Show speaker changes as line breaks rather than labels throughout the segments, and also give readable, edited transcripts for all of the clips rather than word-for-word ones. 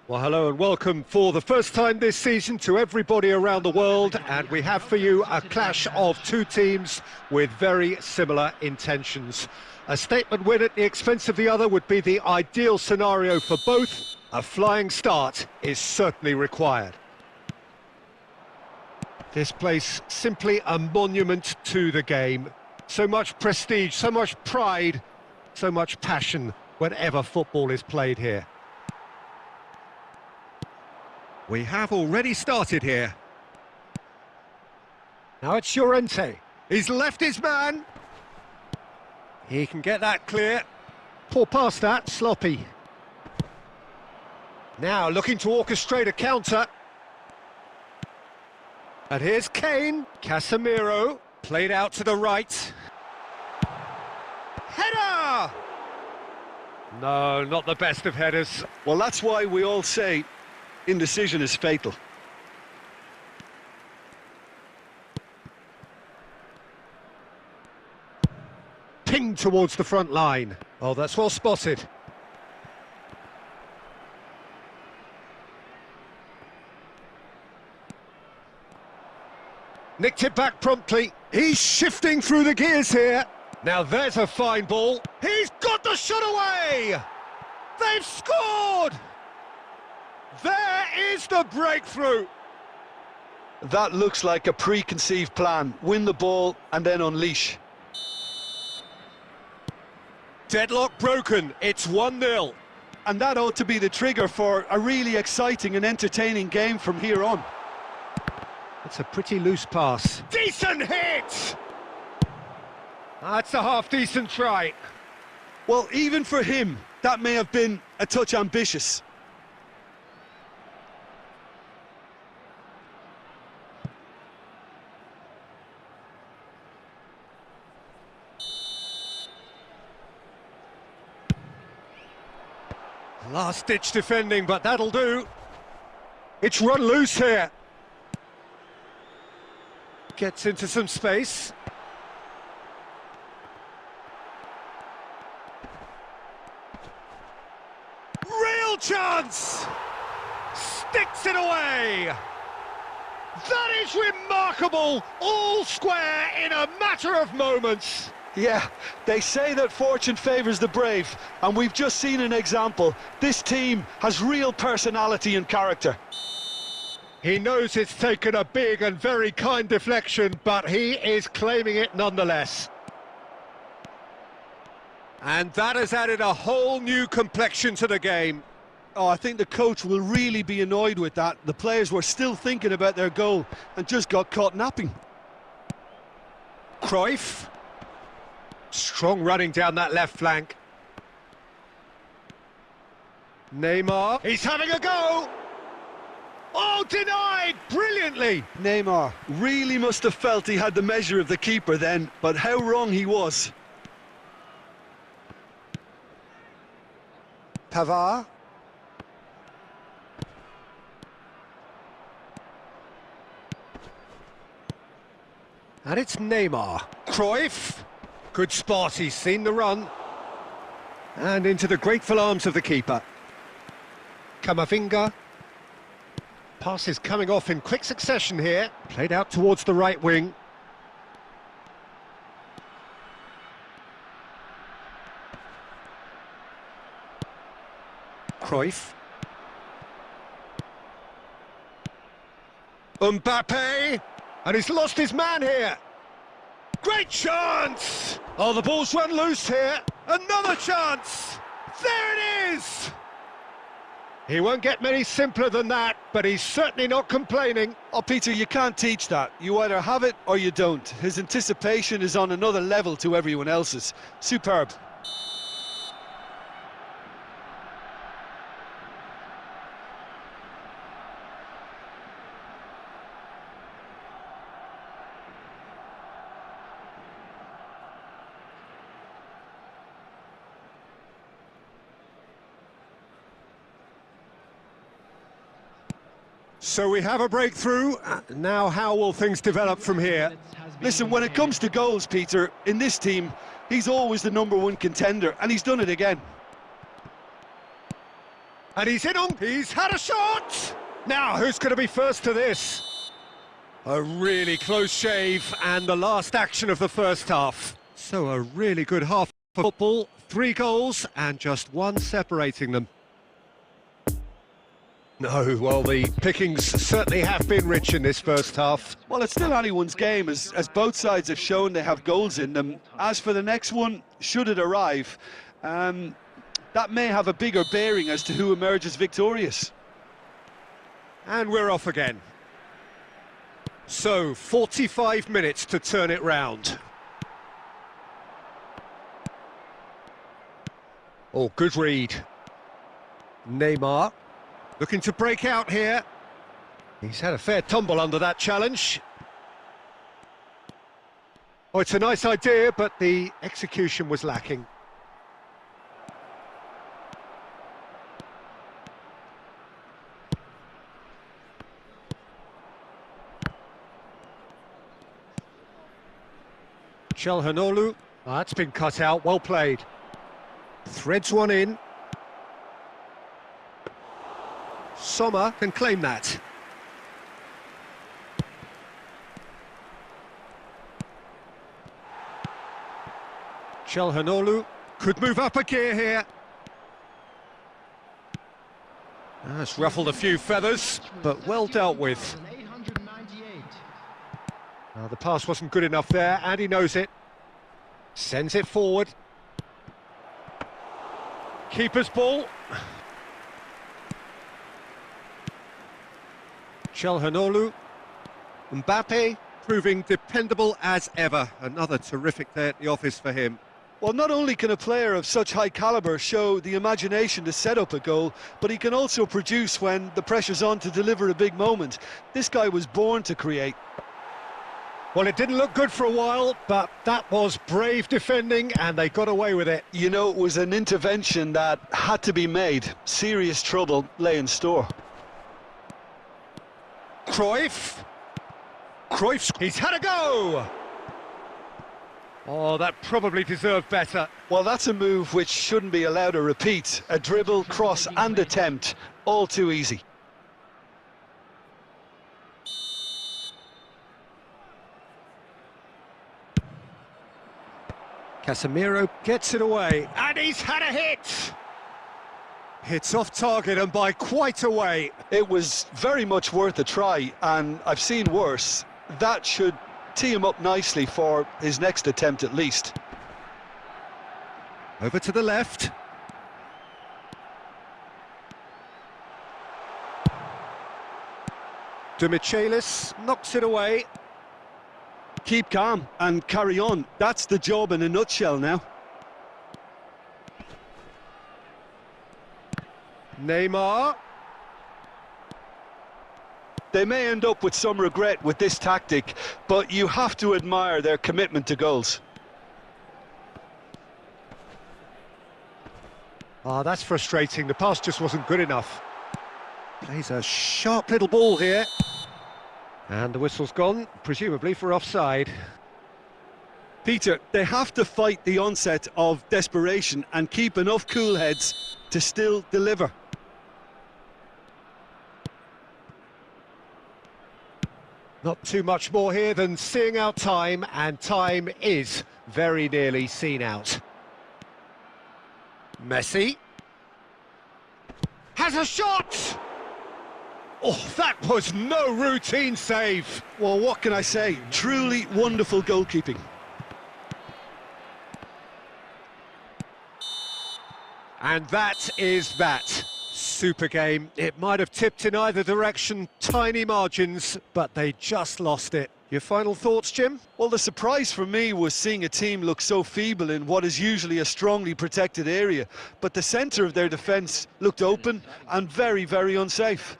Well, hello and welcome for the first time this season to everybody around the world, and we have for you a clash of two teams with very similar intentions. A statement win at the expense of the other would be the ideal scenario for both. A flying start is certainly required. This place simply a monument to the game. So much prestige, so much pride, so much passion whenever football is played here. We have already started here. Now it's Llorente. He's left his man. He can get that clear. Poor pass that, sloppy. Now looking to orchestrate a counter. And here's Kane. Casemiro. Played out to the right. Header! No, not the best of headers.
Well, that's why we all say indecision is fatal.
Pinged towards the front line. Oh, that's well spotted. Nicked it back promptly. He's shifting through the gears here. Now there's a fine ball. He's got the shot away! They've scored! There is the breakthrough!
That looks like a preconceived plan. Win the ball and then unleash.
Deadlock broken, it's 1-0.
And that ought to be the trigger for a really exciting and entertaining game from here on.
It's a pretty loose pass. Decent hit! That's a half-decent try.
Well, even for him, that may have been a touch ambitious.
Last-ditch defending, but that'll do. It's run loose here. Gets into some space. Real chance! Sticks it away! That is remarkable! All square in a matter of moments.
Yeah, they say that fortune favours the brave, and we've just seen an example. This team has real personality and character.
He knows it's taken a big and very kind deflection, but he is claiming it nonetheless. And that has added a whole new complexion to the game.
Oh, I think the coach will really be annoyed with that. The players were still thinking about their goal and just got caught napping.
Cruyff. Strong running down that left flank. Neymar. He's having a go! Oh, denied! Brilliantly!
Neymar really must have felt he had the measure of the keeper then, but how wrong he was.
Pavard. And it's Neymar. Cruyff. Good spot, he's seen the run. And into the grateful arms of the keeper. Camavinga. Pass is coming off in quick succession here. Played out towards the right wing. Cruyff. Mbappe! And he's lost his man here. Great chance! Oh, the ball's run loose here. Another chance! There it is! He won't get many simpler than that, but he's certainly not complaining.
Oh, Peter, you can't teach that. You either have it or you don't. His anticipation is on another level to everyone else's. Superb.
So we have a breakthrough. Now how will things develop from here?
Listen, when it comes to goals, Peter, in this team, he's always the #1 contender, and he's done it again.
And he's in on, he's had a shot! Now, who's going to be first to this? A really close shave, and the last action of the first half. So a really good half of football, 3 goals, and just 1 separating them. No, well, the pickings certainly have been rich in this first half.
Well, it's still anyone's game, as both sides have shown they have goals in them. As for the next one, should it arrive, that may have a bigger bearing as to who emerges victorious.
And we're off again. So, 45 minutes to turn it round. Oh, good read. Neymar, looking to break out here. He's had a fair tumble under that challenge. Oh, it's a nice idea, but the execution was lacking. Chelhanoglu, that's been cut out, well played. Threads one in. Sommer can claim that. Chelhanoglu could move up a gear here. That's ruffled a few feathers, but well dealt with. The pass wasn't good enough there, and he knows it. Sends it forward. Keeper's ball. Chelhanoglu. Mbappe proving dependable as ever. Another terrific day at the office for him.
Well, not only can a player of such high calibre show the imagination to set up a goal, but he can also produce when the pressure's on to deliver a big moment. This guy was born to create.
Well, it didn't look good for a while, but that was brave defending, and they got away with it.
You know, it was an intervention that had to be made. Serious trouble lay in store.
Cruyff, he's had a go! Oh, that probably deserved better.
Well, that's a move which shouldn't be allowed to repeat. A dribble, cross and attempt, all too easy.
Casemiro gets it away, and he's had a hit! Hits off target and by quite a way.
It was very much worth a try, and I've seen worse. That should tee him up nicely for his next attempt at least.
Over to the left. Demichelis knocks it away.
Keep calm and carry on. That's the job in a nutshell now.
Neymar.
They may end up with some regret with this tactic, but you have to admire their commitment to goals.
Ah, that's frustrating. The pass just wasn't good enough. Plays a sharp little ball here. And the whistle's gone, presumably for offside.
Peter, they have to fight the onset of desperation and keep enough cool heads to still deliver.
Not too much more here than seeing out time, and time is very nearly seen out. Messi has a shot! Oh, that was no routine save.
Well, what can I say? Truly wonderful goalkeeping.
And that is that. Super game. It might have tipped in either direction, tiny margins, but they just lost it. Your final thoughts, Jim?
Well, the surprise for me was seeing a team look so feeble in what is usually a strongly protected area. But the centre of their defence looked open and very, very unsafe.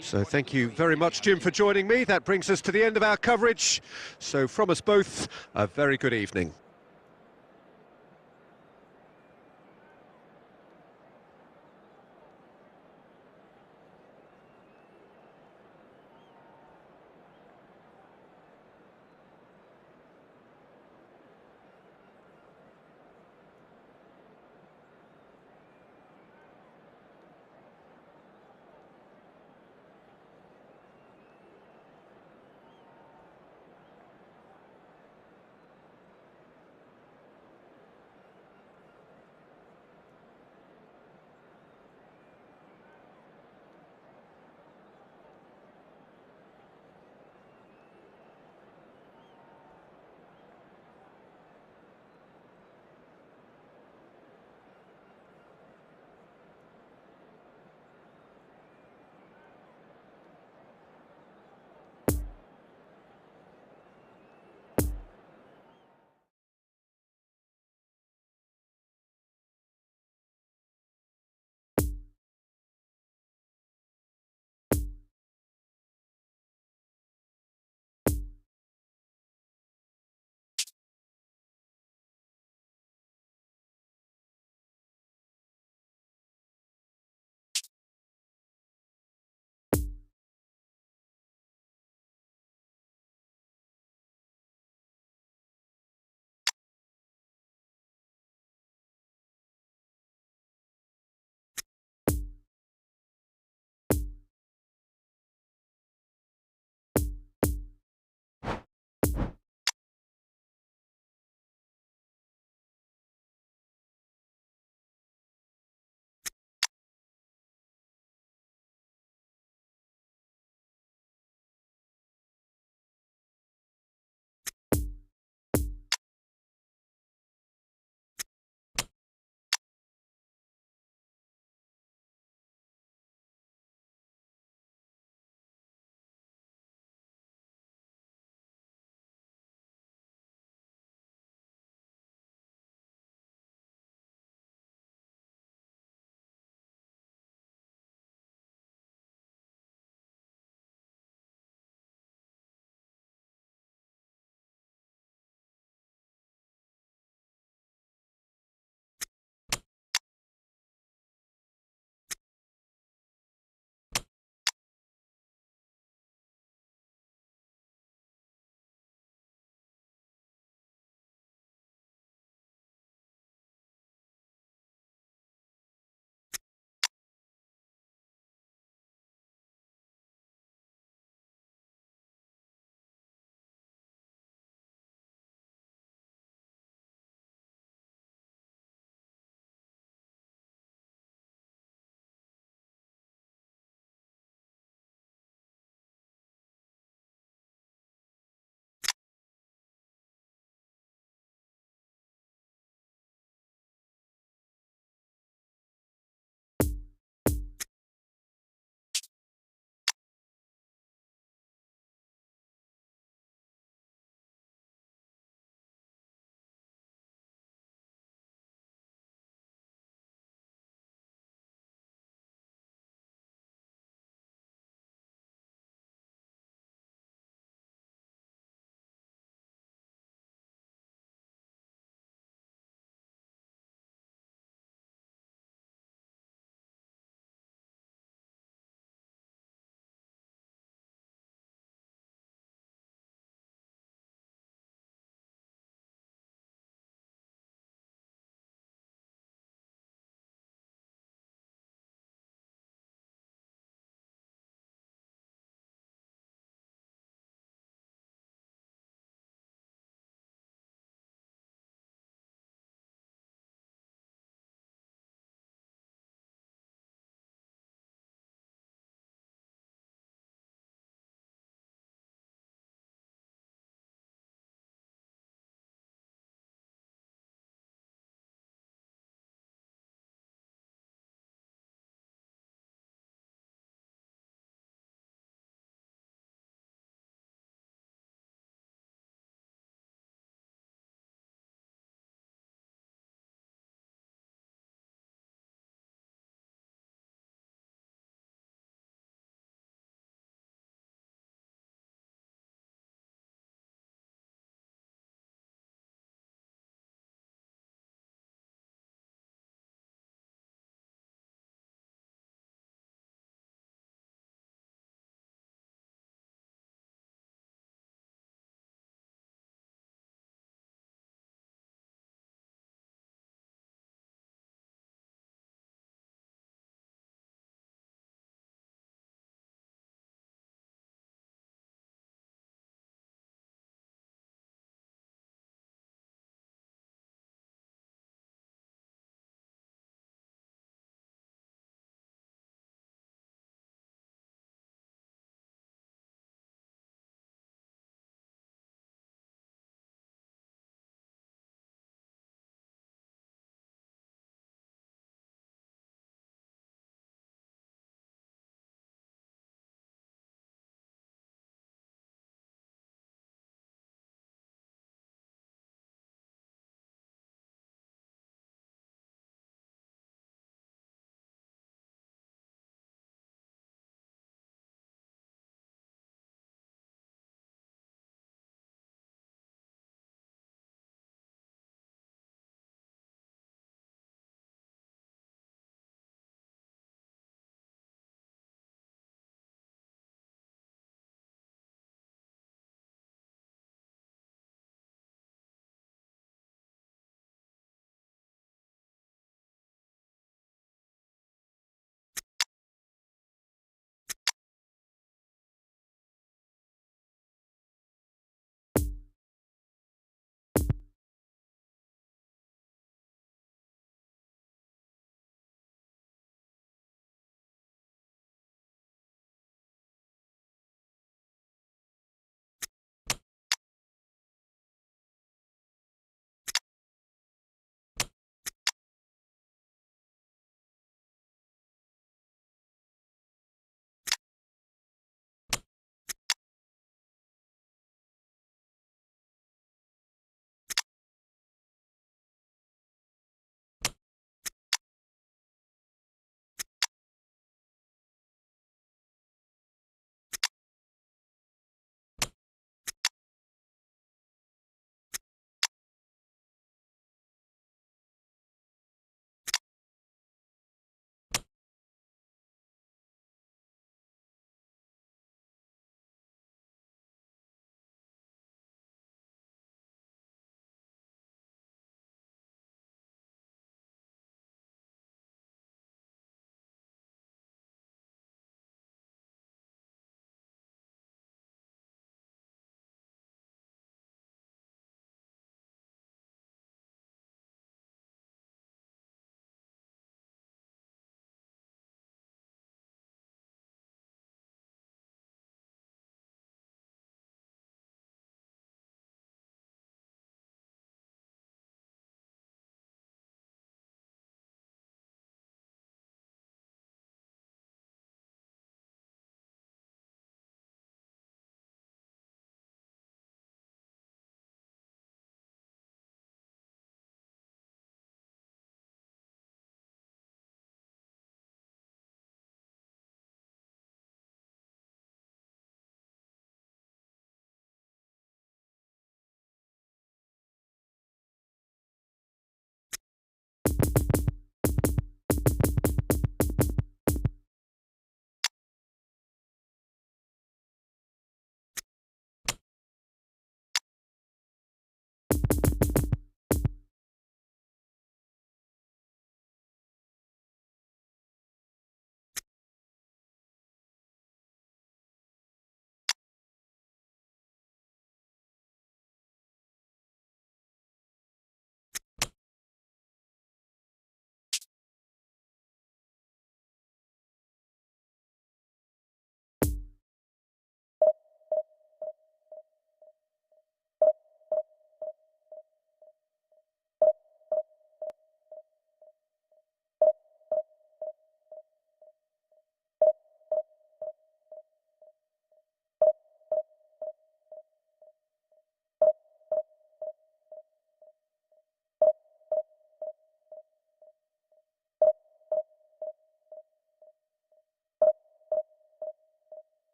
So thank you very much, Jim, for joining me. That brings us to the end of our coverage. So from us both, a very good evening.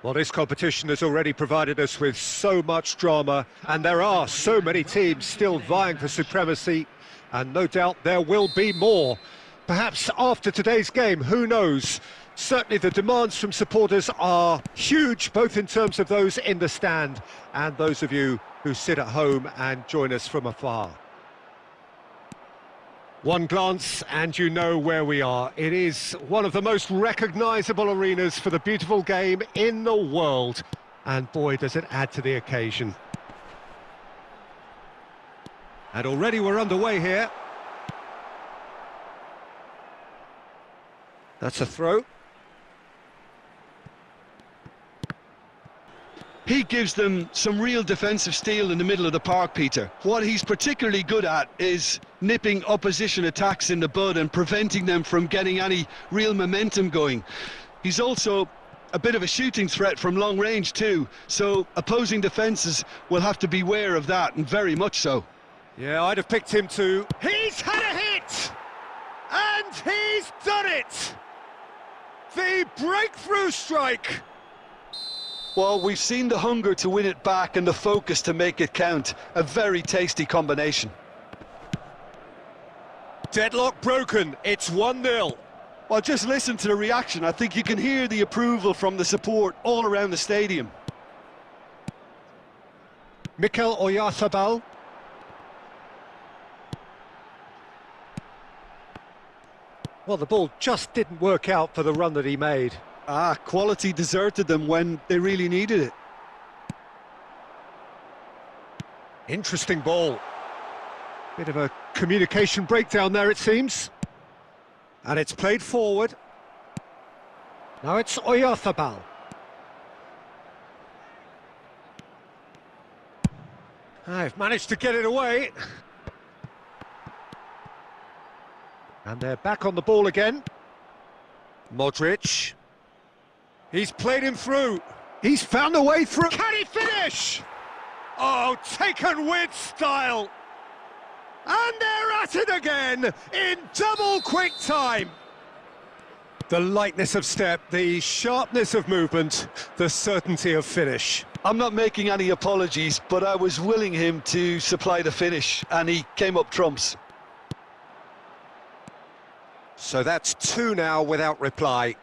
Well, this competition has already provided us with so much drama, and there are so many teams still vying for supremacy, and no doubt there will be more. Perhaps after today's game, who knows? Certainly the demands from supporters are huge, both in terms of those in the stand and those of you who sit at home and join us from afar. One glance and you know where we are. It is one of the most recognisable arenas for the beautiful game in the world. And boy, does it add to the occasion. And already we're underway here. That's a throw.
He gives them some real defensive steel in the middle of the park, Peter. What he's particularly good at is nipping opposition attacks in the bud and preventing them from getting any real momentum going. He's also a bit of a shooting threat from long range too, so opposing defences will have to beware of that, and very much so.
Yeah, I'd have picked him too. He's had a hit! And he's done it! The breakthrough strike!
Well, we've seen the hunger to win it back and the focus to make it count. A very tasty combination.
Deadlock broken, it's 1-0.
Well, just listen to the reaction. I think you can hear the approval from the support all around the stadium.
Mikel Oyarzabal. Well, the ball just didn't work out for the run that he made.
Quality deserted them when they really needed it.
Interesting ball. Bit of a communication breakdown there, it seems. And it's played forward. Now it's Oyarzabal. I've managed to get it away. And they're back on the ball again. Modric. He's played him through. He's found a way through. Can he finish? Oh, taken with style. And they're at it again in double quick time. The lightness of step, the sharpness of movement, the certainty of finish.
I'm not making any apologies, but I was willing him to supply the finish, and he came up trumps.
So that's 2 now without reply.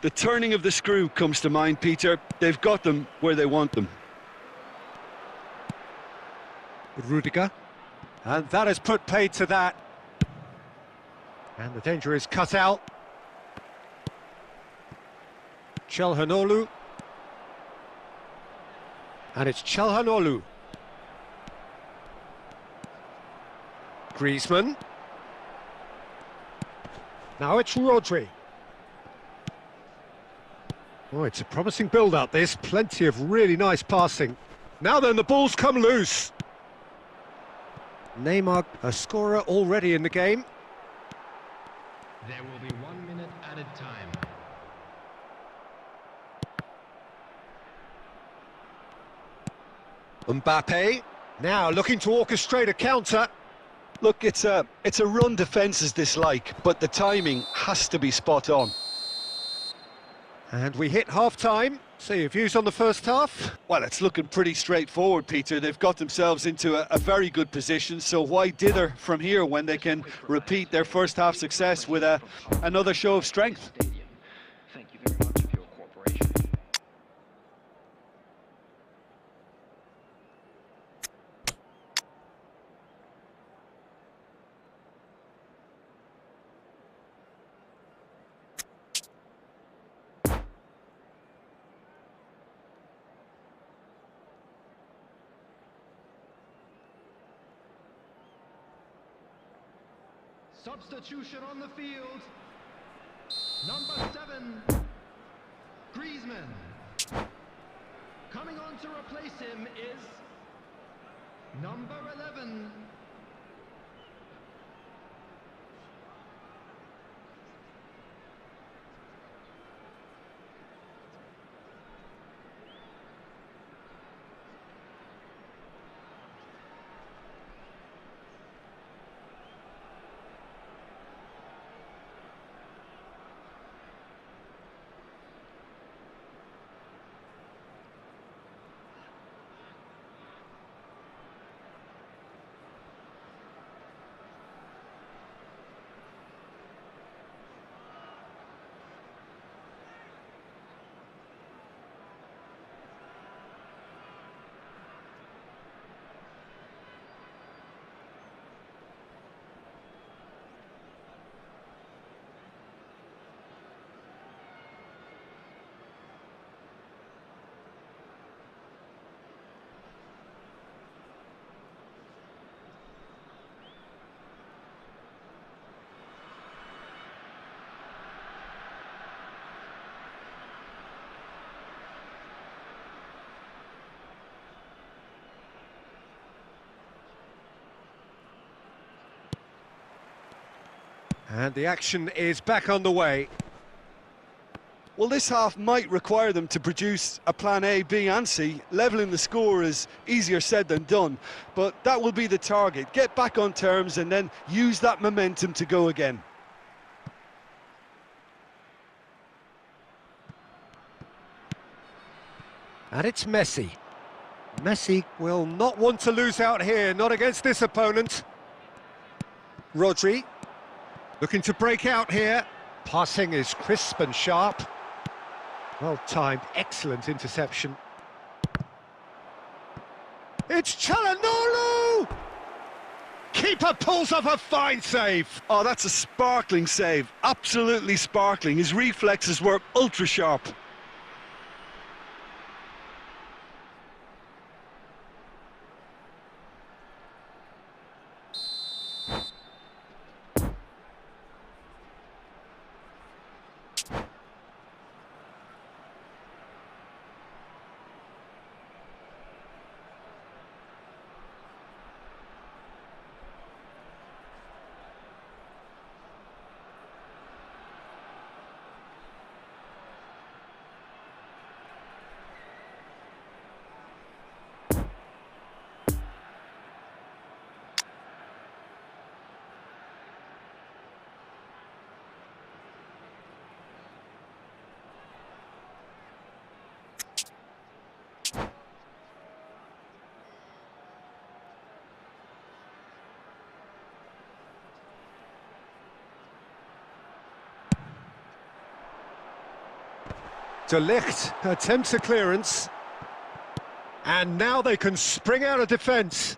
The turning of the screw comes to mind, Peter. They've got them where they want them.
Rudiger. And that has put paid to that. And the danger is cut out. Çalhanoğlu. And it's Çalhanoğlu. Griezmann. Now it's Rodri. Oh, it's a promising build-up, this. Plenty of really nice passing. Now then, the ball's come loose. Neymar, a scorer already in the game.
There will be 1 minute added time.
Mbappe, now looking to orchestrate a counter.
Look, it's a run defence's dislike, but the timing has to be spot on.
And we hit half-time. So your views on the first half?
Well, it's looking pretty straightforward, Peter. They've got themselves into a very good position, so why dither from here when they can repeat their first half success with another show of strength?
Thank you very much for your cooperation. Substitution on the field. Number 7, Griezmann. Coming on to replace him is number 11.
And the action is back underway.
Well, this half might require them to produce a plan A, B and C. Levelling the score is easier said than done, but that will be the target. Get back on terms and then use that momentum to go again.
And it's Messi. Messi will not want to lose out here, not against this opponent. Rodri, looking to break out here. Passing is crisp and sharp. Well timed, excellent interception. It's Çalhanoğlu! Keeper pulls off a fine save.
Oh, that's a sparkling save, absolutely sparkling. His reflexes were ultra sharp.
De Ligt attempts a clearance. And now they can spring out of defence.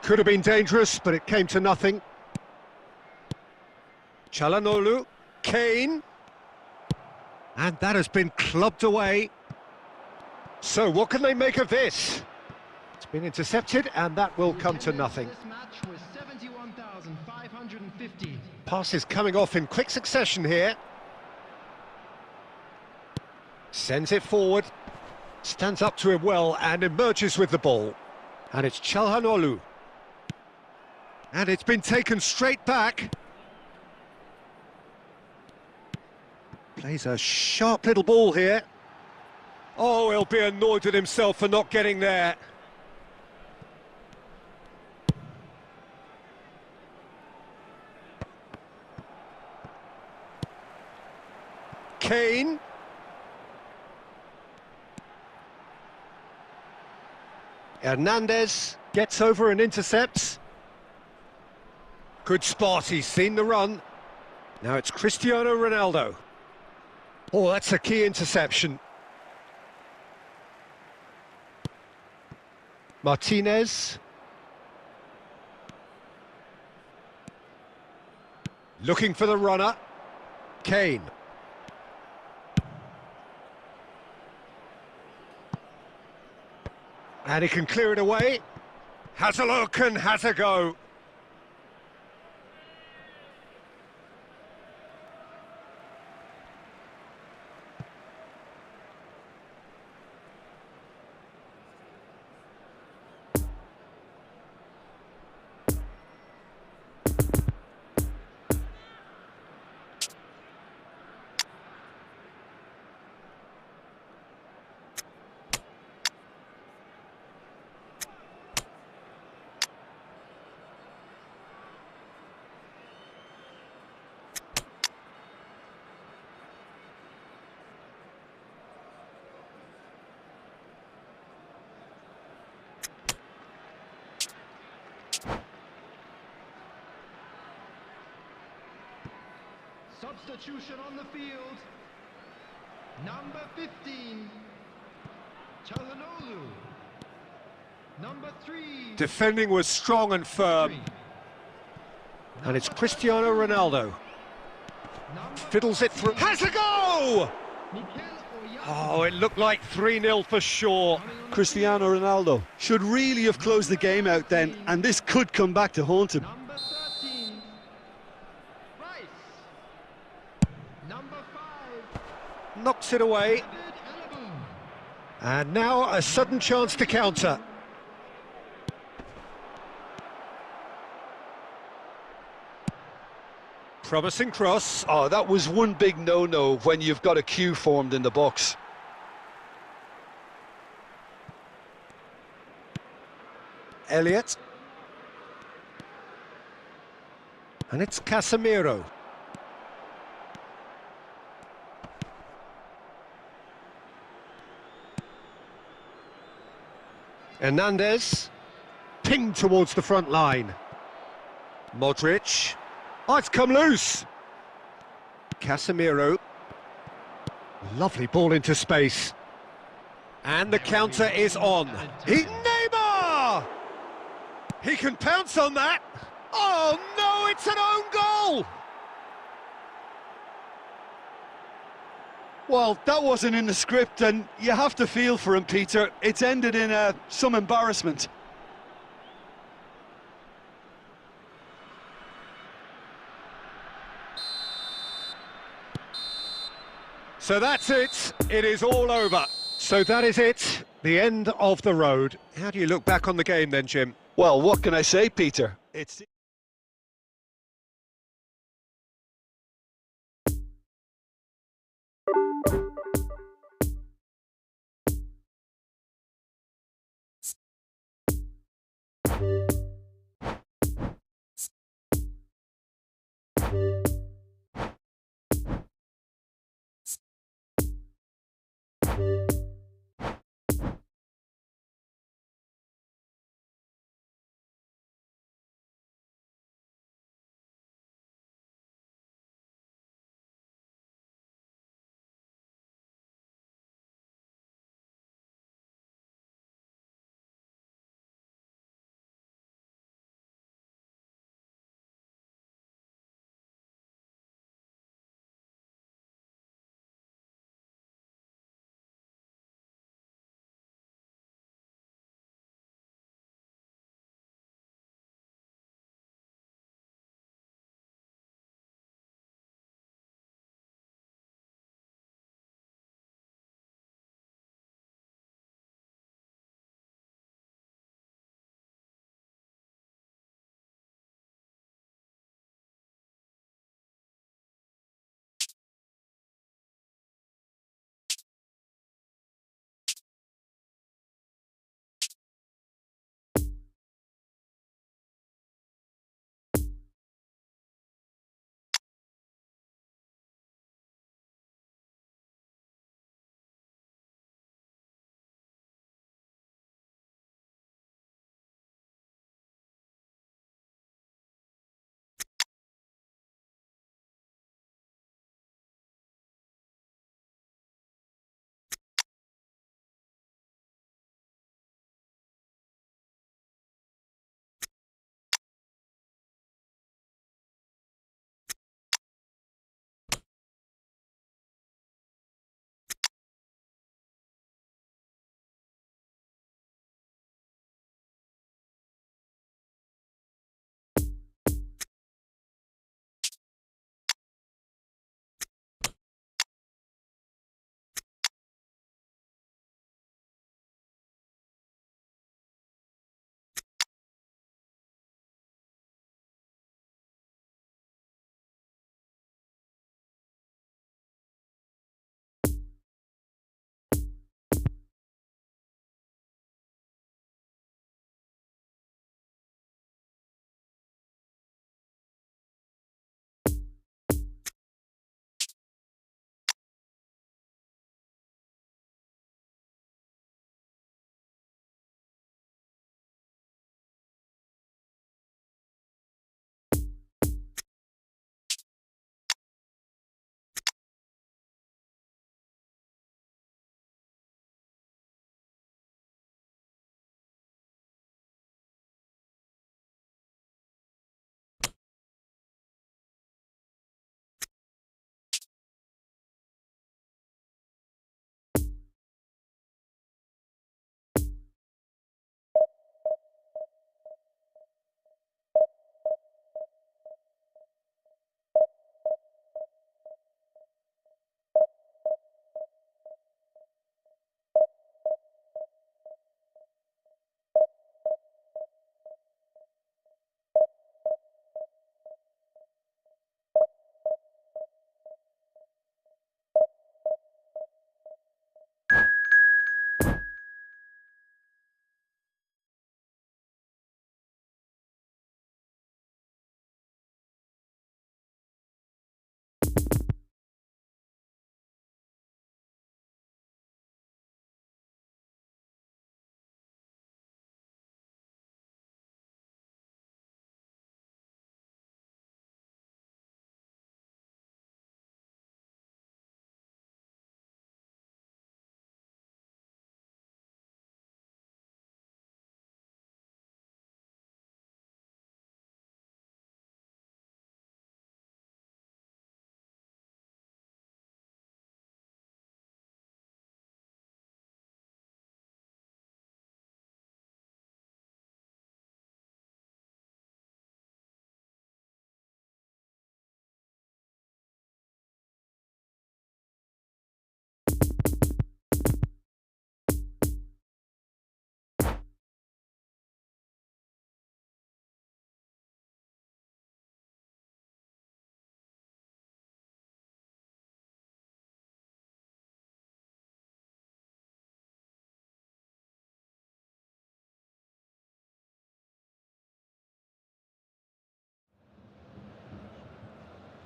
Could have been dangerous, but it came to nothing. Çalhanoğlu, Kane. And that has been clubbed away. So what can they make of this? It's been intercepted, and that will come to nothing.
This match was 71,550.
Passes coming off in quick succession here. Sends it forward. Stands up to him well and emerges with the ball. And it's Çalhanoğlu. And it's been taken straight back. Plays a sharp little ball here. Oh, he'll be annoyed with himself for not getting there. Kane. Hernandez gets over and intercepts. Good spot, he's seen the run. Now it's Cristiano Ronaldo. Oh, that's a key interception. Martinez. Looking for the runner. Kane. And he can clear it away. Has a look and has a go.
Substitution on the field. Number 15, Çalhanoğlu. Number 3.
Defending was strong and firm. And it's Cristiano Ronaldo. Fiddles it through. Has a go! Oh, it looked like 3-0 for sure.
Cristiano Ronaldo should really have closed the game out then, and this could come back to haunt him.
Number 13, Rice. Number 5,
Knocks it away.
David Alaba.
And now a sudden chance to counter. Promising cross.
Oh, that was one big no-no when you've got a queue formed in the box.
Elliott. And it's Casemiro. Hernandez. Pinged towards the front line. Modric. Oh, it's come loose. Casemiro. Lovely ball into space. And the counter is on. Neymar! He can pounce on that. Oh no, it's an own goal!
Well, that wasn't in the script, and you have to feel for him, Peter. It's ended in some embarrassment.
So that's it. It is all over. So that is it. The end of the road. How do you look back on the game then, Jim?
Well, what can I say, Peter? It's...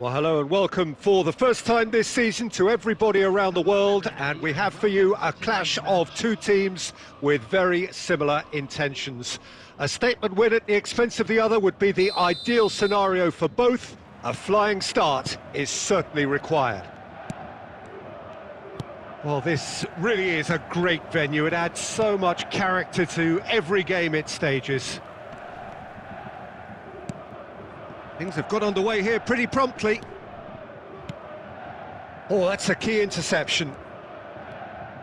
Well, hello and welcome for the first time this season to everybody around the world, and we have for you a clash of two teams with very similar intentions. A statement win at the expense of the other would be the ideal scenario for both. A flying start is certainly required. Well, this really is a great venue. It adds so much character to every game it stages. Things have got underway here pretty promptly. Oh, that's a key interception.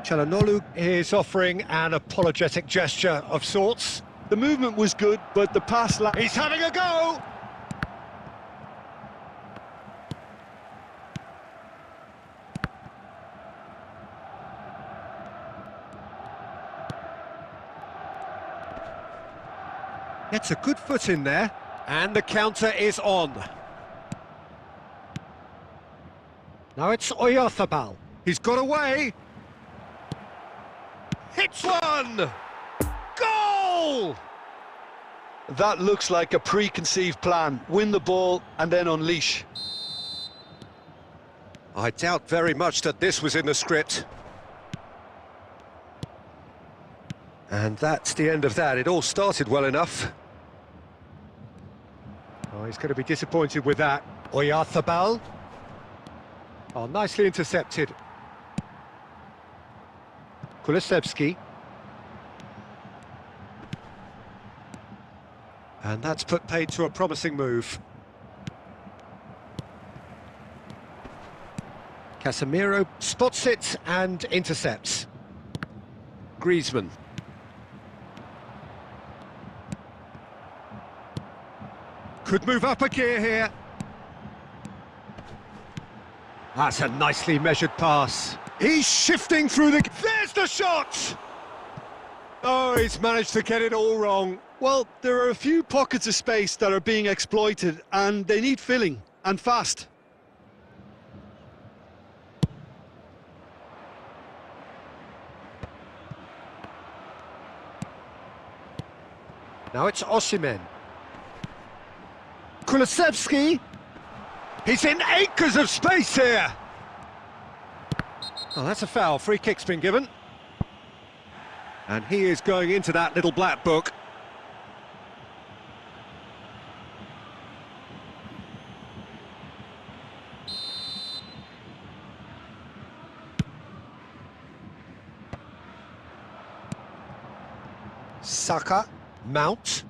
Çalhanoğlu is offering an apologetic gesture of sorts.
The movement was good, but the pass...
He's having a go! Gets a good foot in there. And the counter is on. Now it's Oyarzabal. He's got away. Hits one! Goal!
That looks like a preconceived plan. Win the ball and then unleash.
I doubt very much that this was in the script. And that's the end of that. It all started well enough. Oh, he's going to be disappointed with that. Oyarzabal. Oh, nicely intercepted. Kulusevski. And that's put paid to a promising move. Casemiro spots it and intercepts. Griezmann. Could move up a gear here. That's a nicely measured pass. He's shifting through the... There's the shot! Oh, he's managed to get it all wrong.
Well, there are a few pockets of space that are being exploited, and they need filling, and fast.
Now it's Osimhen. Kulusevski. He's in acres of space here. Oh, that's a foul. Free kick's been given. And he is going into that little black book. Saka, Mount.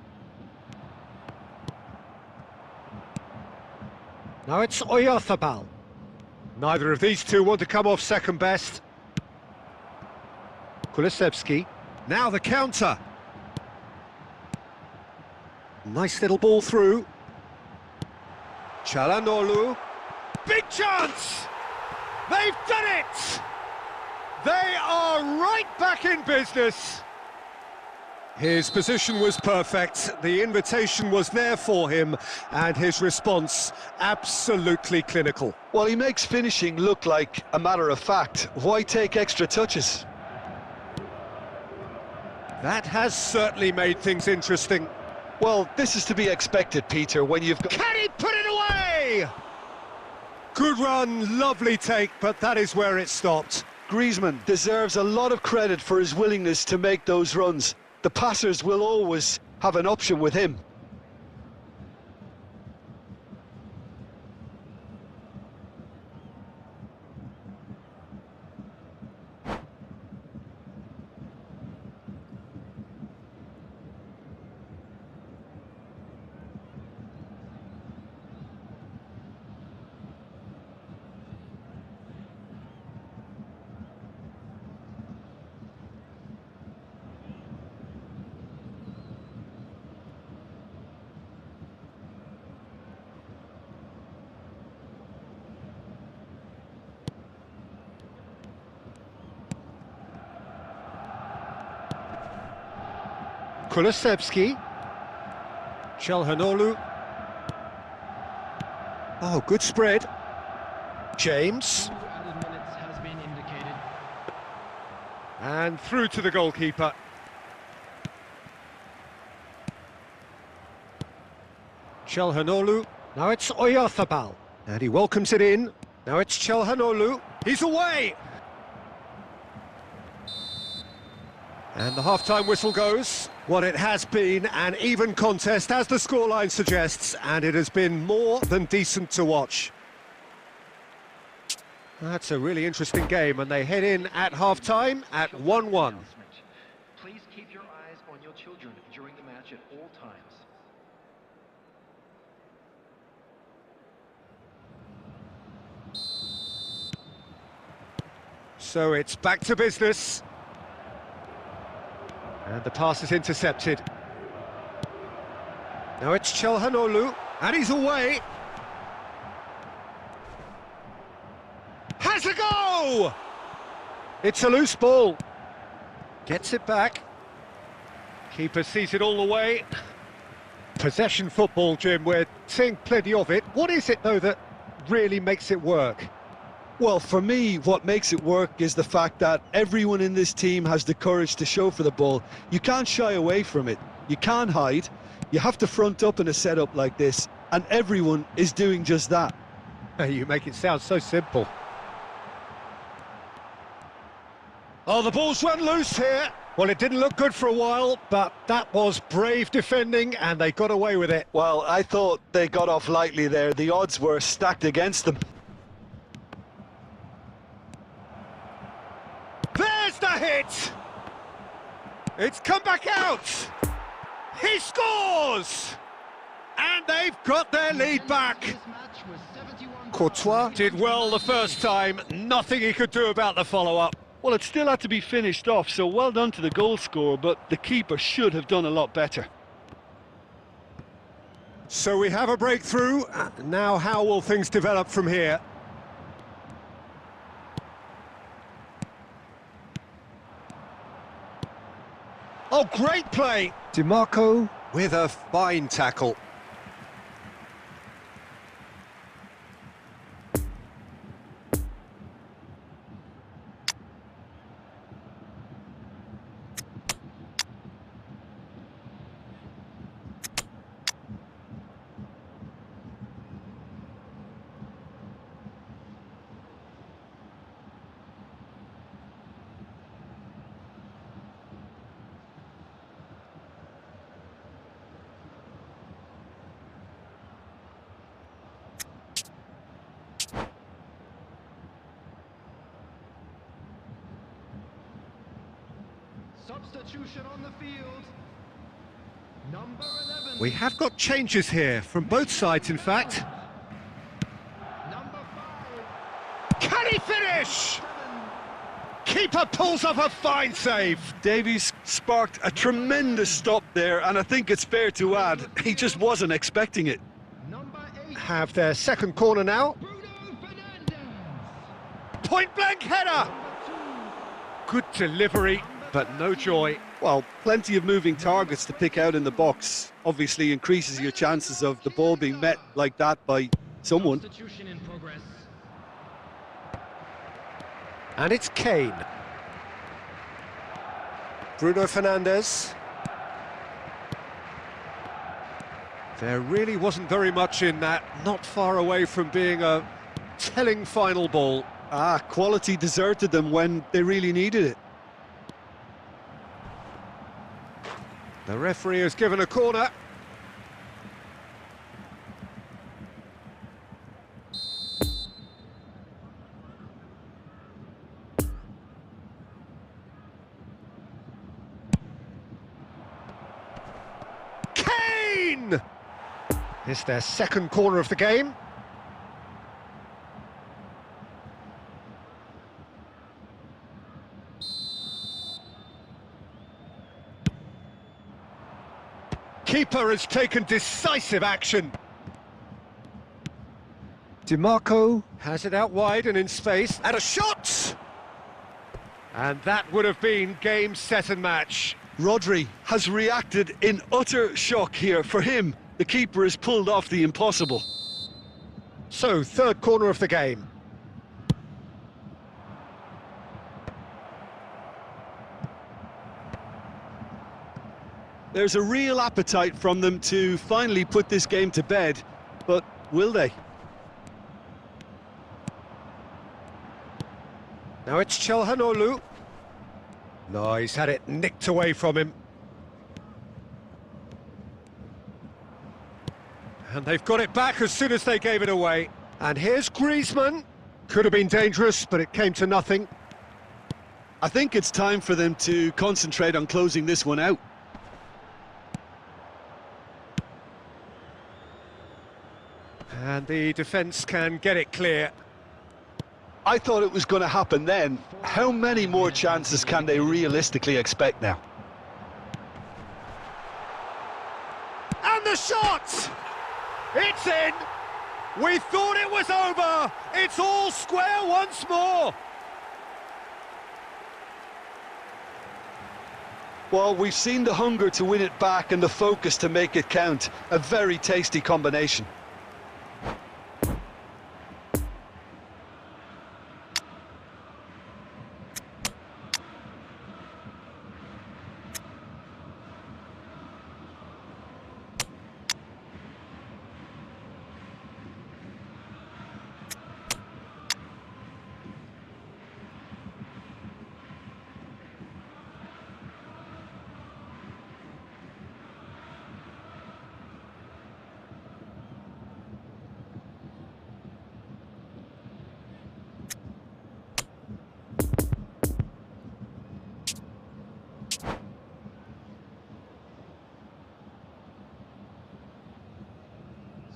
Now it's Oyarzabal. Neither of these two want to come off second best. Kulusevski. Now the counter. Nice little ball through. Çalhanoğlu. Big chance! They've done it! They are right back in business. His position was perfect, the invitation was there for him, and his response absolutely clinical.
Well, he makes finishing look like a matter of fact. Why take extra touches?
That has certainly made things interesting.
Well, this is to be expected, Peter, when you've got...
Can he put it away? Good run, lovely take, but that is where it stopped.
Griezmann deserves a lot of credit for his willingness to make those runs. The passers will always have an option with him.
Kulusevski. Çalhanoğlu. Oh, good spread. James.
Added minutes has been indicated.
And through to the goalkeeper. Çalhanoğlu. Now it's Oyarzabal. And he welcomes it in. Now it's Chelhanoglu. He's away! And the half-time whistle goes. Well, it has been an even contest, as the scoreline suggests, and it has been more than decent to watch. That's a really interesting game, and they head in at half-time at 1-1.
Please keep your eyes on your children during the match at all times.
So it's back to business. And the pass is intercepted. Now it's Chelhanoglu, and he's away. Has a go! It's a loose ball. Gets it back. Keeper sees it all the way. Possession football, Jim, we're seeing plenty of it. What is it, though, that really makes it work?
Well, for me, what makes it work is the fact that everyone in this team has the courage to show for the ball. You can't shy away from it. You can't hide. You have to front up in a setup like this, and everyone is doing just that.
You make it sound so simple. Oh, the ball's run loose here. Well, it didn't look good for a while, but that was brave defending, and they got away with it.
Well, I thought they got off lightly there. The odds were stacked against them.
There's the hit! It's come back out! He scores! And they've got their lead back. Courtois did well the first time, nothing he could do about the follow-up.
Well, it still had to be finished off, so well done to the goal scorer, but the keeper should have done a lot better.
So we have a breakthrough. Now how will things develop from here? Oh, great play! DiMarco with a fine tackle.
Substitution on the field. Number 11.
We have got changes here, from both sides in fact.
Number 5.
Can he finish? Keeper pulls off a fine save.
Davies sparked a tremendous stop there, and I think it's fair to add, he just wasn't expecting it.
Number 8.
Have their second corner now.
Bruno Fernandes.
Point blank header. Good delivery, but no joy.
Well, plenty of moving targets to pick out in the box. Obviously increases your chances of the ball being met like that by someone.
Substitution in progress.
And it's Kane. Bruno Fernandes. There really wasn't very much in that, not far away from being a telling final ball.
Quality deserted them when they really needed it.
The referee has given a corner. Kane! It's their second corner of the game. Keeper has taken decisive action. DiMarco has it out wide and in space, and a shot! And that would have been game, set and match.
Rodri has reacted in utter shock here. For him, the keeper has pulled off the impossible.
So, third corner of the game.
There's a real appetite from them to finally put this game to bed, but will they?
Now it's Chelhanoglu. No, he's had it nicked away from him. And they've got it back as soon as they gave it away. And here's Griezmann. Could have been dangerous, but it came to nothing.
I think it's time for them to concentrate on closing this one out.
And the defence can get it clear.
I thought it was going to happen then. How many more chances can they realistically expect now?
And the shot! It's in! We thought it was over! It's all square once more!
Well, we've seen the hunger to win it back and the focus to make it count. A very tasty combination.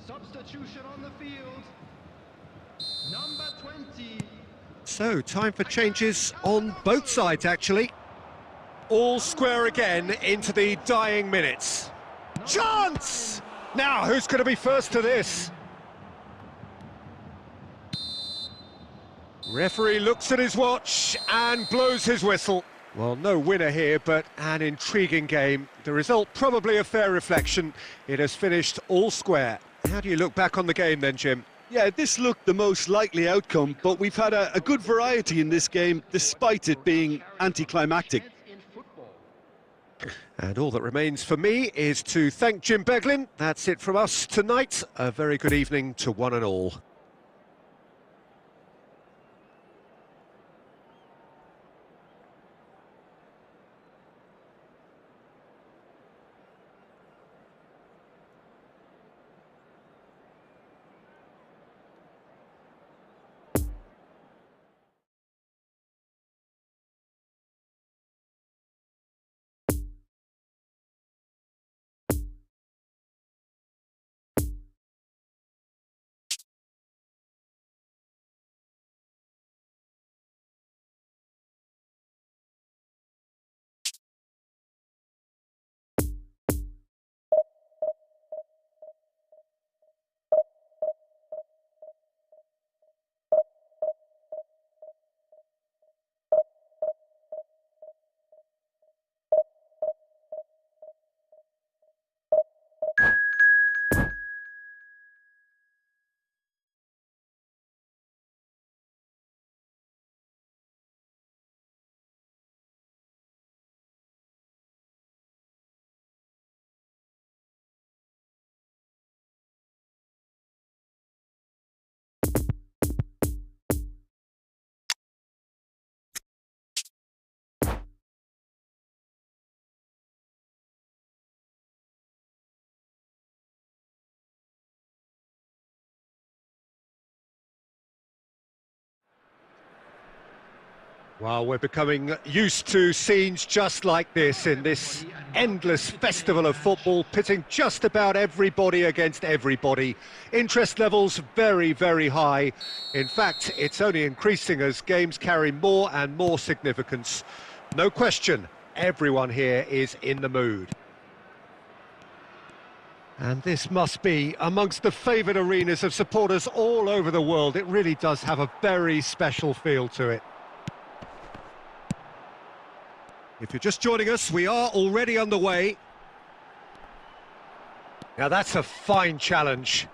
Substitution on the field. Number 20.
So, time for changes on both sides, actually. All square again into the dying minutes. Chance! Now, who's going to be first to this? Referee looks at his watch and blows his whistle. Well, no winner here, but an intriguing game. The result probably a fair reflection. It has finished all square. How do you look back on the game then, Jim?
Yeah, this looked the most likely outcome, but we've had a good variety in this game, despite it being anticlimactic.
And all that remains for me is to thank Jim Beglin. That's it from us tonight. A very good evening to one and all. Well, we're becoming used to scenes just like this in this endless festival of football, pitting just about everybody against everybody. Interest levels very, very high. In fact, it's only increasing as games carry more and more significance. No question, everyone here is in the mood. And this must be amongst the favoured arenas of supporters all over the world. It really does have a very special feel to it. If you're just joining us, we are already underway. Now that's a fine challenge.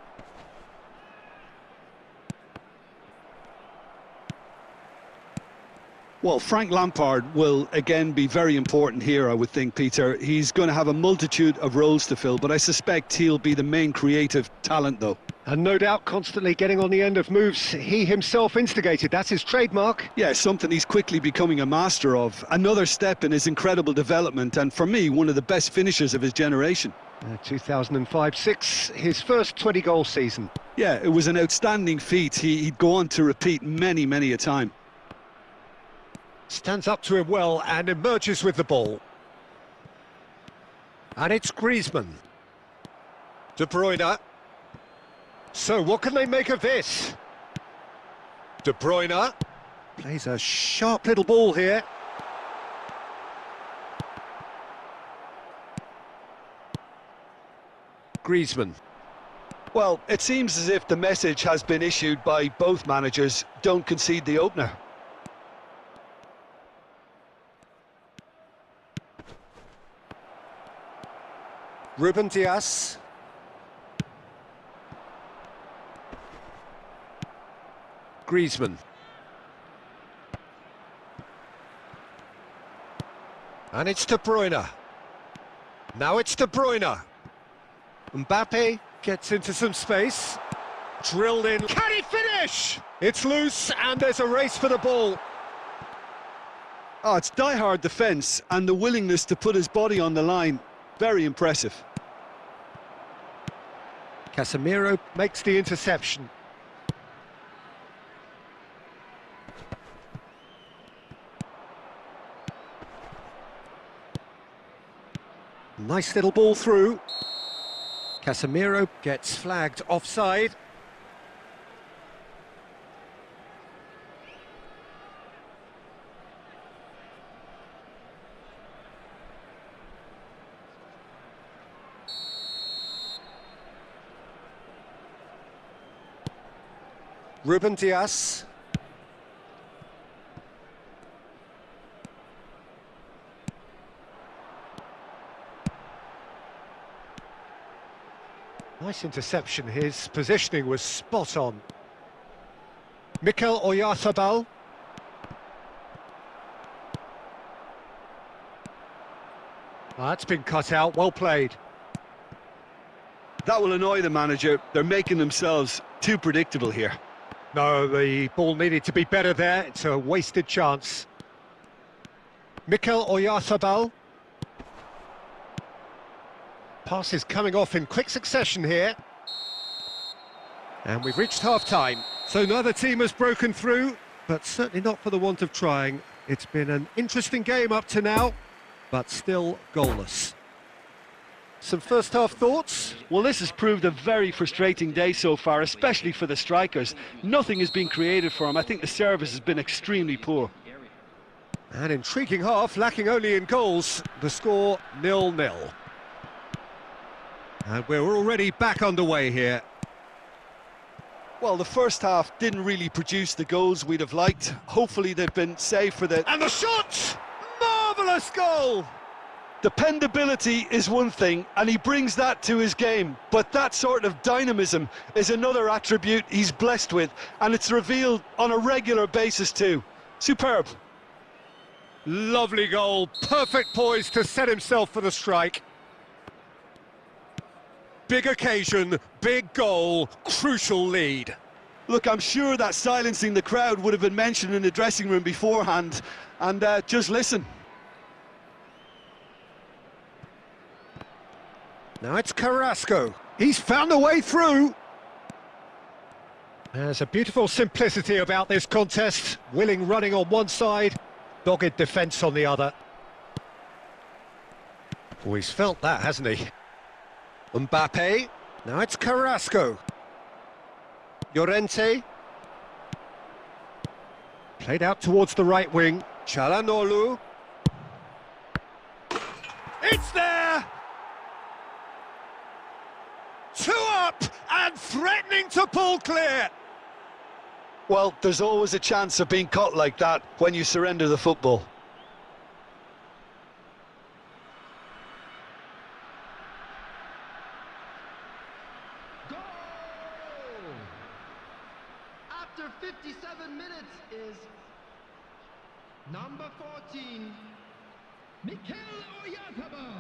Well, Frank Lampard will again be very important here, I would think, Peter. He's going to have a multitude of roles to fill, but I suspect he'll be the main creative talent, though.
And no doubt constantly getting on the end of moves he himself instigated. That's his trademark.
Yeah, something he's quickly becoming a master of. Another step in his incredible development, and for me, one of the best finishers of his generation.
2005-06, his first 20-goal season.
Yeah, it was an outstanding feat. He'd go on to repeat many, many a time.
Stands up to him well and emerges with the ball. And it's Griezmann. De Bruyne. So what can they make of this? De Bruyne plays a sharp little ball here. Griezmann.
Well, it seems as if the message has been issued by both managers: don't concede the opener.
Ruben Dias. Griezmann. And it's De Bruyne. Now it's De Bruyne. Mbappe gets into some space. Drilled in. Can he finish? It's loose and there's a race for the ball.
Oh, it's die-hard defence and the willingness to put his body on the line. Very impressive.
Casemiro makes the interception. Nice little ball through. Casemiro gets flagged offside. Ruben Dias. Nice interception, his positioning was spot on. Mikel Oyarzabal. That's been cut out, well played.
That will annoy the manager. They're making themselves too predictable here.
No, the ball needed to be better there, it's a wasted chance. Mikel Oyarzabal. Pass is coming off in quick succession here. And we've reached half-time. So neither team has broken through, but certainly not for the want of trying. It's been an interesting game up to now, but still goalless. Some first-half thoughts?
Well, this has proved a very frustrating day so far, especially for the strikers. Nothing has been created for them. I think the service has been extremely poor.
An intriguing half, lacking only in goals. The score 0-0. And we're already back underway here.
Well, the first half didn't really produce the goals we'd have liked. Hopefully they've been saved for the...
And the shot! Marvellous goal!
Dependability is one thing, and he brings that to his game. But that sort of dynamism is another attribute he's blessed with, and it's revealed on a regular basis too. Superb.
Lovely goal, perfect poise to set himself for the strike. Big occasion, big goal, crucial lead.
Look, I'm sure that silencing the crowd would have been mentioned in the dressing room beforehand, and just listen.
Now it's Carrasco. He's found a way through. There's a beautiful simplicity about this contest. Willing running on one side, dogged defence on the other. Oh, he's felt that, hasn't he? Mbappe. Now it's Carrasco. Llorente. Played out towards the right wing. Çalhanoğlu. It's there! 2 up and threatening to pull clear.
Well, there's always a chance of being caught like that when you surrender the football.
Goal! After 57 minutes is number 14, Mikel Oyarzabal.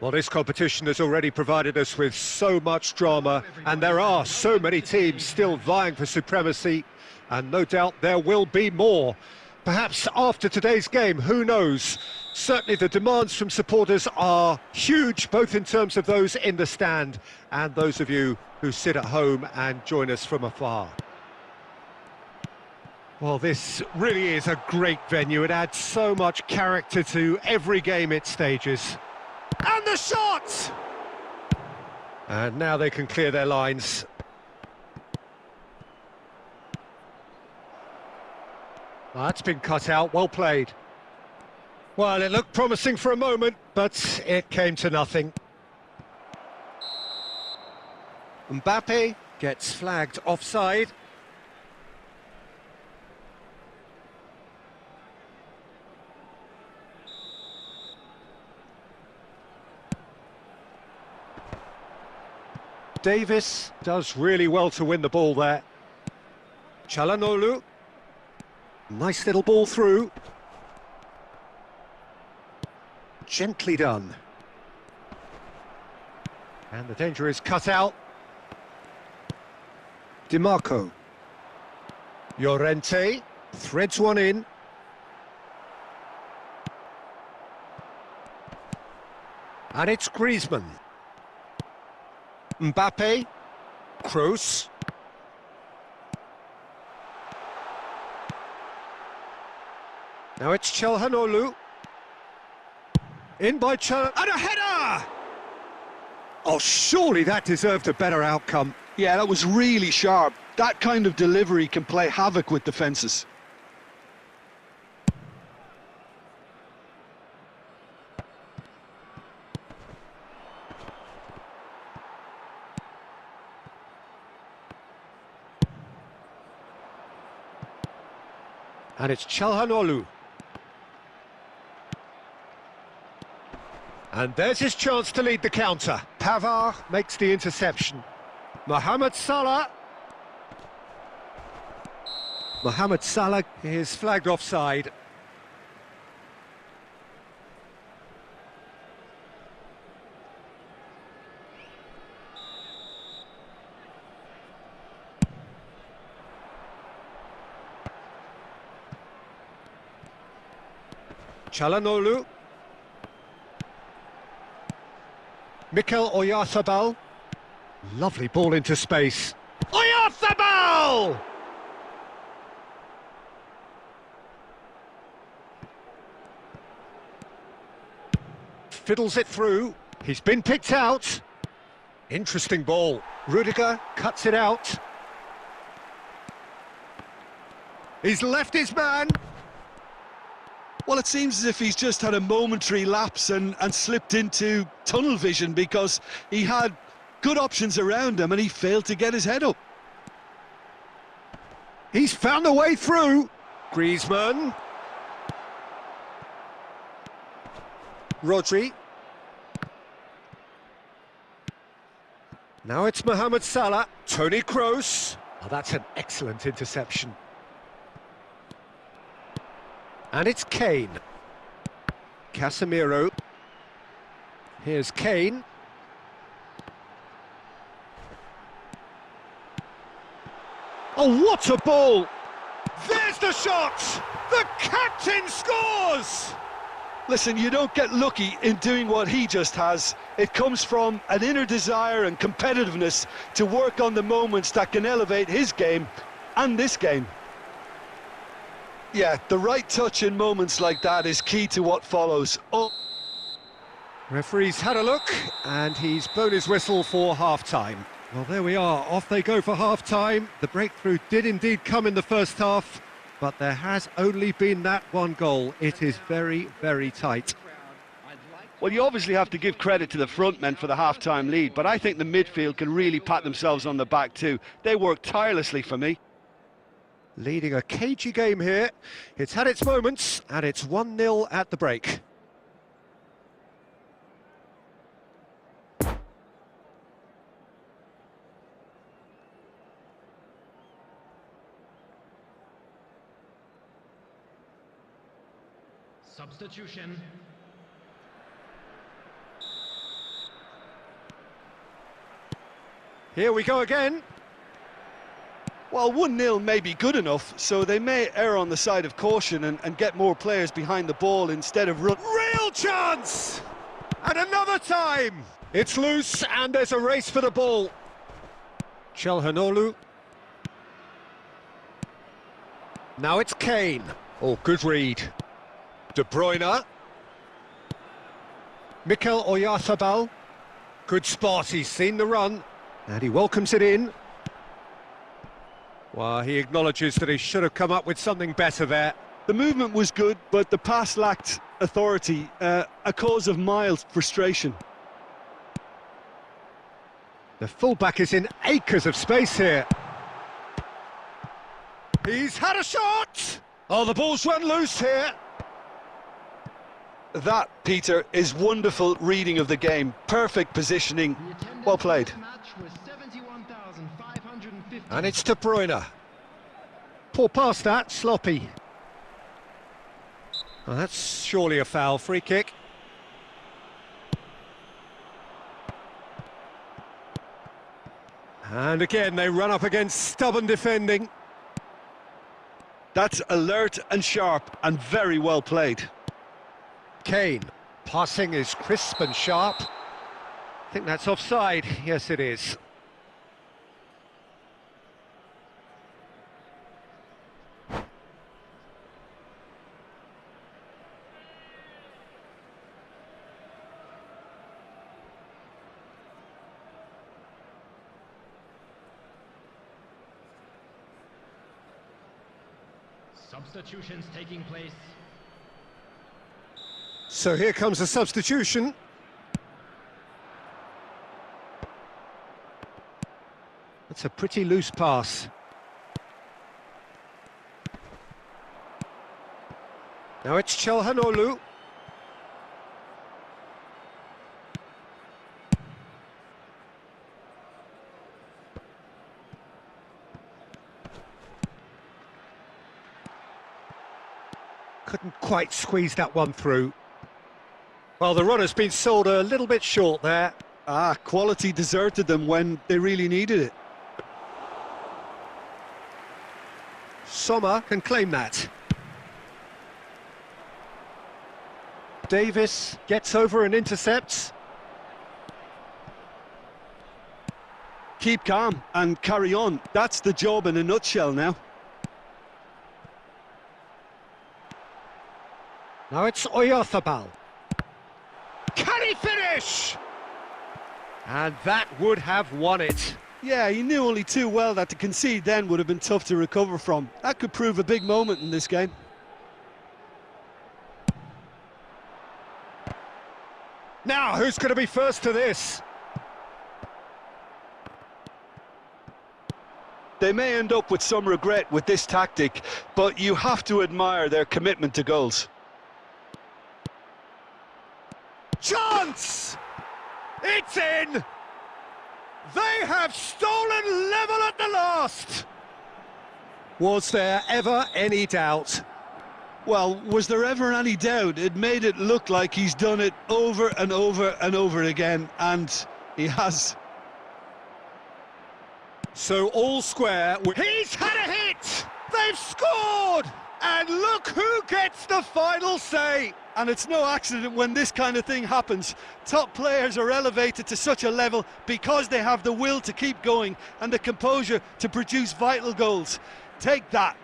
Well, this competition has already provided us with so much drama, and there are so many teams still vying for supremacy, and no doubt there will be more. Perhaps after today's game, who knows? Certainly the demands from supporters are huge, both in terms of those in the stand and those of you who sit at home and join us from afar. Well, this really is a great venue. It adds so much character to every game it stages. And the shot! And now they can clear their lines. That's been cut out, well played. Well, it looked promising for a moment, but it came to nothing. Mbappe gets flagged offside. Davis does really well to win the ball there. Çalhanoğlu. Nice little ball through. Gently done. And the danger is cut out. DiMarco. Llorente threads one in. And it's Griezmann. Mbappe. Kroos. Now it's Çalhanoğlu. In by Çalhanoğlu. And a header! Oh, surely that deserved a better outcome.
Yeah, that was really sharp. That kind of delivery can play havoc with defences.
And it's Çalhanoğlu. And there's his chance to lead the counter. Pavard makes the interception. Mohamed Salah. Mohamed Salah is flagged offside. Çalhanoğlu. Mikel Oyarzabal. Lovely ball into space. Oyarzabal! Fiddles it through. He's been picked out. Interesting ball. Rudiger cuts it out. He's left his man.
Well, it seems as if he's just had a momentary lapse and slipped into tunnel vision because he had good options around him and he failed to get his head up.
He's found a way through. Griezmann. Rodri. Now it's Mohamed Salah. Toni Kroos. Oh, that's an excellent interception. And it's Kane. Casemiro. Here's Kane. Oh, what a ball! There's the shot! The captain scores!
Listen, you don't get lucky in doing what he just has. It comes from an inner desire and competitiveness to work on the moments that can elevate his game and this game. Yeah, the right touch in moments like that is key to what follows. Oh.
Referee's had a look, and he's blown his whistle for half-time. Well, there we are, off they go for half-time. The breakthrough did indeed come in the first half, but there has only been that one goal. It is very, very tight.
Well, you obviously have to give credit to the front men for the half-time lead, but I think the midfield can really pat themselves on the back too. They worked tirelessly for me.
Leading a cagey game here. It's had its moments, and it's 1-0 at the break.
Substitution.
Here we go again.
Well, 1-0 may be good enough, so they may err on the side of caution and get more players behind the ball instead of run.
Real chance! And another time! It's loose and there's a race for the ball. Çalhanoğlu. Now it's Kane. Oh, good read. De Bruyne. Mikel Oyarzabal. Good spot, he's seen the run. And he welcomes it in. Well, he acknowledges that he should have come up with something better there.
The movement was good, but the pass lacked authority, a cause of mild frustration.
The fullback is in acres of space here. He's had a shot! Oh, the ball's run loose here.
That, Peter, is wonderful reading of the game. Perfect positioning. Well played.
And it's De Bruyne. Poor pass that, sloppy. Well, that's surely a foul, free kick. And again, they run up against stubborn defending.
That's alert and sharp and very well played.
Kane, passing is crisp and sharp. I think that's offside. Yes, it is.
Substitutions taking place.
So here comes a substitution. That's a pretty loose pass. Now it's Çalhanoğlu. Couldn't quite squeeze that one through. Well, the run has been sold a little bit short there.
Quality deserted them when they really needed it.
Sommer can claim that. Davis gets over and intercepts.
Keep calm and carry on. That's the job in a nutshell now.
Now it's Oyarzabal. Can he finish? And that would have won it.
Yeah, he knew only too well that to concede then would have been tough to recover from. That could prove a big moment in this game.
Now, who's going to be first to this?
They may end up with some regret with this tactic, but you have to admire their commitment to goals.
Chance! It's in! They have stolen level at the last! Was there ever any doubt?
Well, was there ever any doubt? It made it look like he's done it over and over and over again, and he has.
So all square. He's had a hit! They've scored! And look who gets the final say!
And it's no accident when this kind of thing happens. Top players are elevated to such a level because they have the will to keep going and the composure to produce vital goals. Take that.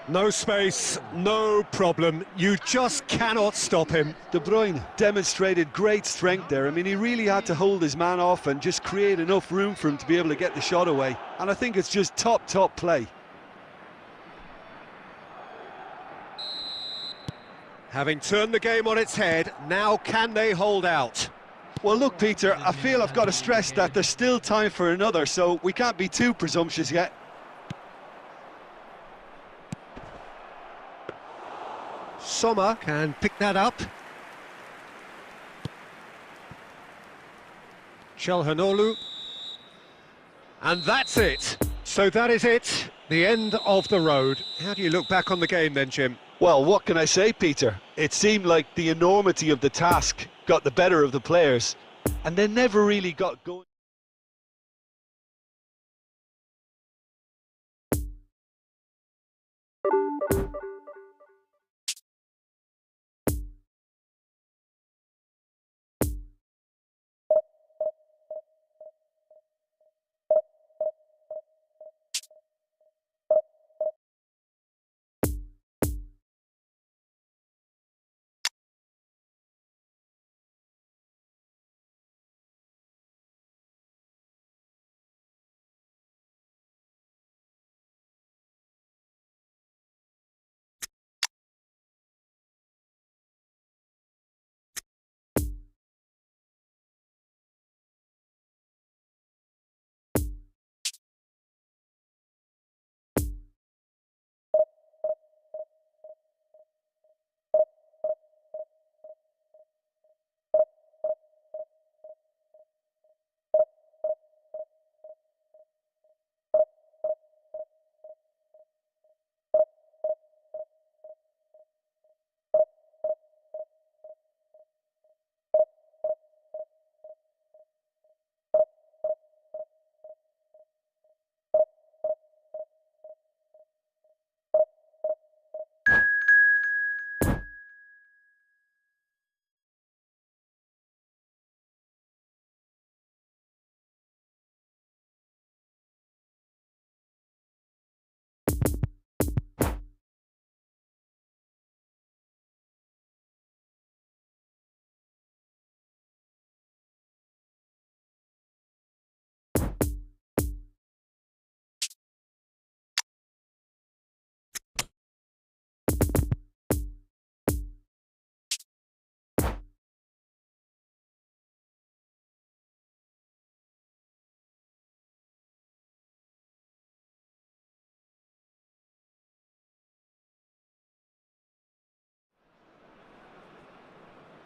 No space, no problem. You just cannot stop him.
De Bruyne demonstrated great strength there. I mean, he really had to hold his man off and just create enough room for him to be able to get the shot away. And I think it's just top play.
Having turned the game on its head, now can they hold out?
Well, look, Peter, I feel I've got to stress that there's still time for another, so we can't be too presumptuous yet.
Sommer can pick that up. Çalhanoğlu. And that's it. So that is it, the end of the road. How do you look back on the game then, Jim?
Well, what can I say, Peter? It seemed like the enormity of the task got the better of the players, and they never really got going.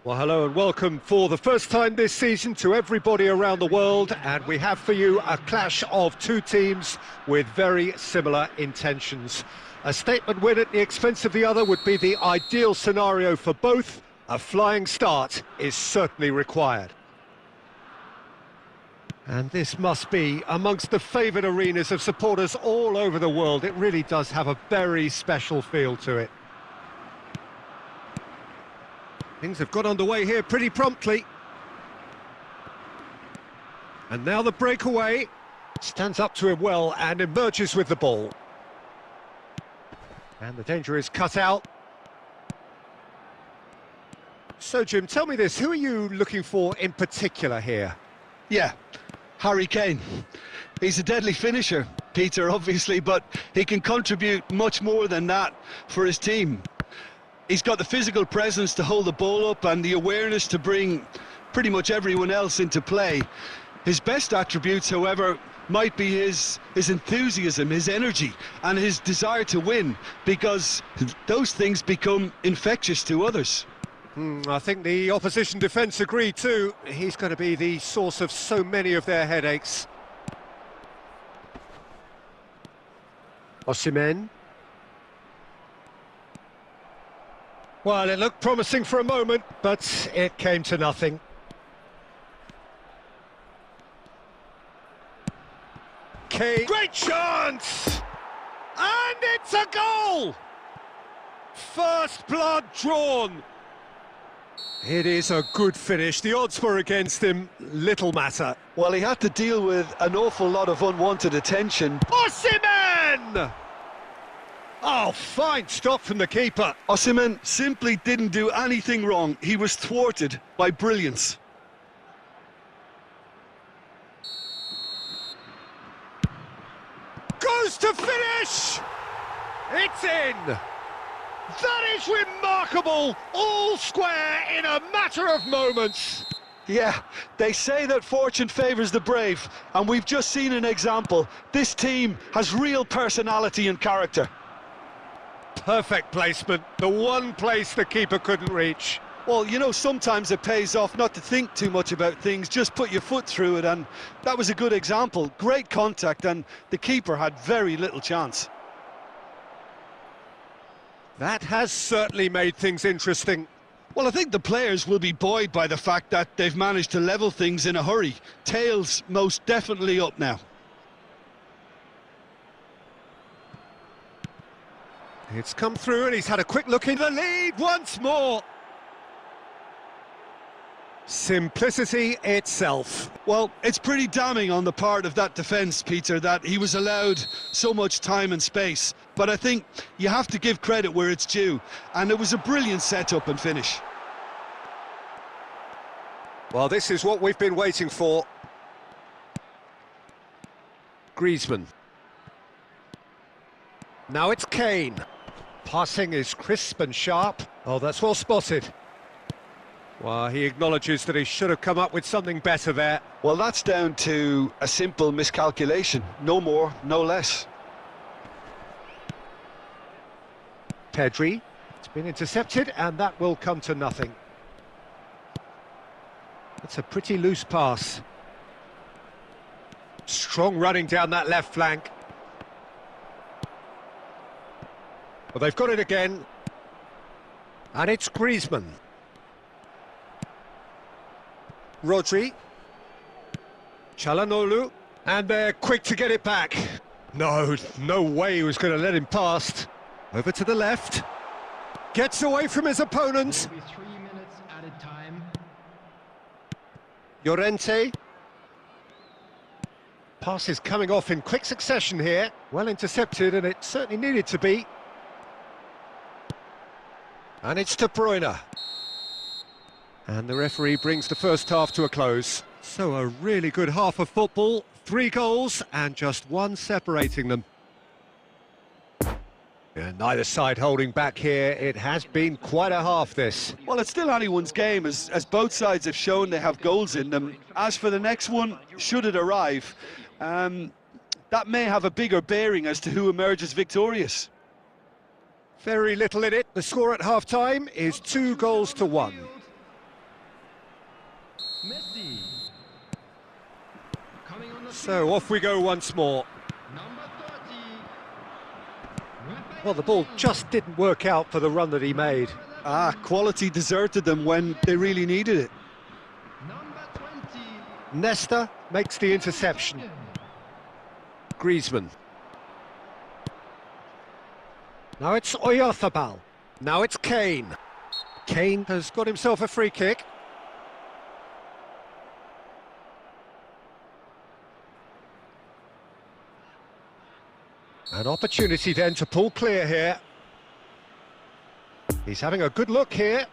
Well, hello and welcome for the first time this season to everybody around the world, and we have for you a clash of two teams with very similar intentions. A statement win at the expense of the other would be the ideal scenario for both. A flying start is certainly required. And this must be amongst the favoured arenas of supporters all over the world. It really does have a very special feel to it. Things have got underway here pretty promptly. And now the breakaway. Stands up to him well and emerges with the ball. And the danger is cut out. So, Jim, tell me this, who are you looking for in particular here?
Yeah, Harry Kane. He's a deadly finisher, Peter, obviously, but he can contribute much more than that for his team. He's got the physical presence to hold the ball up and the awareness to bring pretty much everyone else into play. His best attributes, however, might be his enthusiasm, his energy, and his desire to win, because those things become infectious to others.
I think the opposition defence agree too. He's going to be the source of so many of their headaches. Osimhen. Well, it looked promising for a moment, but it came to nothing. Kane, great chance! And it's a goal! First blood drawn. It is a good finish. The odds were against him, little matter.
Well, he had to deal with an awful lot of unwanted attention.
Osimhen! Oh, fine stop from the keeper.
Osimhen simply didn't do anything wrong. He was thwarted by brilliance.
Goes to finish! It's in! That is remarkable! All square in a matter of moments.
Yeah, they say that fortune favours the brave, and we've just seen an example. This team has real personality and character.
Perfect placement, the one place the keeper couldn't reach.
Well, you know, sometimes it pays off not to think too much about things, just put your foot through it, and that was a good example. Great contact, and the keeper had very little chance.
That has certainly made things interesting.
Well, I think the players will be buoyed by the fact that they've managed to level things in a hurry. Tails most definitely up now.
It's come through and he's had a quick look in the lead once more. Simplicity itself.
Well, it's pretty damning on the part of that defence, Peter, that he was allowed so much time and space. But I think you have to give credit where it's due, and it was a brilliant setup and finish.
Well, this is what we've been waiting for. Griezmann. Now it's Kane. Passing is crisp and sharp. Oh, that's well spotted. Well, he acknowledges that he should have come up with something better there.
Well, that's down to a simple miscalculation. No more, no less.
Pedri. It's been intercepted, and that will come to nothing. That's a pretty loose pass. Strong running down that left flank. Well, they've got it again. And it's Griezmann. Rodri. Çalhanoğlu. And they're quick to get it back. No way he was going to let him past. Over to the left. Gets away from his opponent.
3 minutes added time.
Llorente. Pass is coming off in quick succession here. Well intercepted, and it certainly needed to be. And it's De Bruyne. And the referee brings the first half to a close. So a really good half of football. 3 goals and just 1 separating them. And neither side holding back here. It has been quite a half, this.
Well, it's still anyone's game, as both sides have shown they have goals in them. As for the next one, should it arrive, that may have a bigger bearing as to who emerges victorious.
Very little in it. The score at half-time is 2 goals to 1.
Messi. Coming on the
So off we go once more.
number 30.
Well, the ball just didn't work out for the run that he made.
Quality deserted them when they really needed it.
Number 20.
Nesta makes the interception. Griezmann. Now it's Oyarzabal. Now it's Kane. Kane has got himself a free kick. An opportunity then to pull clear here. He's having a good look here.